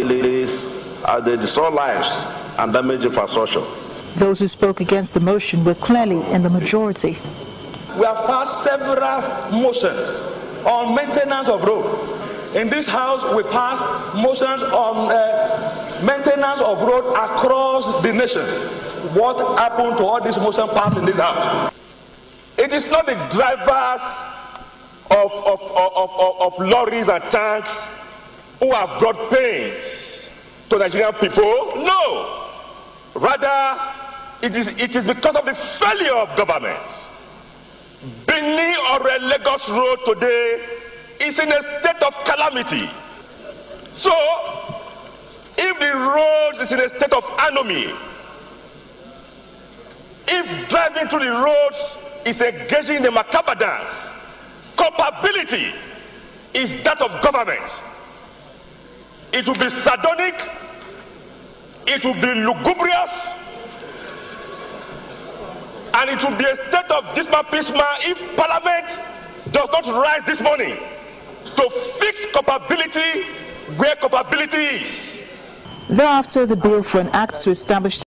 They destroy lives and damage infrastructure. Those who spoke against the motion were clearly in the majority. We have passed several motions on maintenance of road. In this house, we passed motions on maintenance of road across the nation. What happened to all these motions passed in this house? It is not the drivers of lorries and tanks who have brought pains to Nigerian people. No. Rather, it is because of the failure of government. Benin or Lagos Road today is in a state of calamity. So, if the road is in a state of anomy, if driving through the roads is engaging in a macabre dance, culpability is that of government. It will be sardonic, it will be lugubrious, and it will be a state of dismal if Parliament does not rise this morning to fix culpability where culpability is. Thereafter, the bill for an act to establish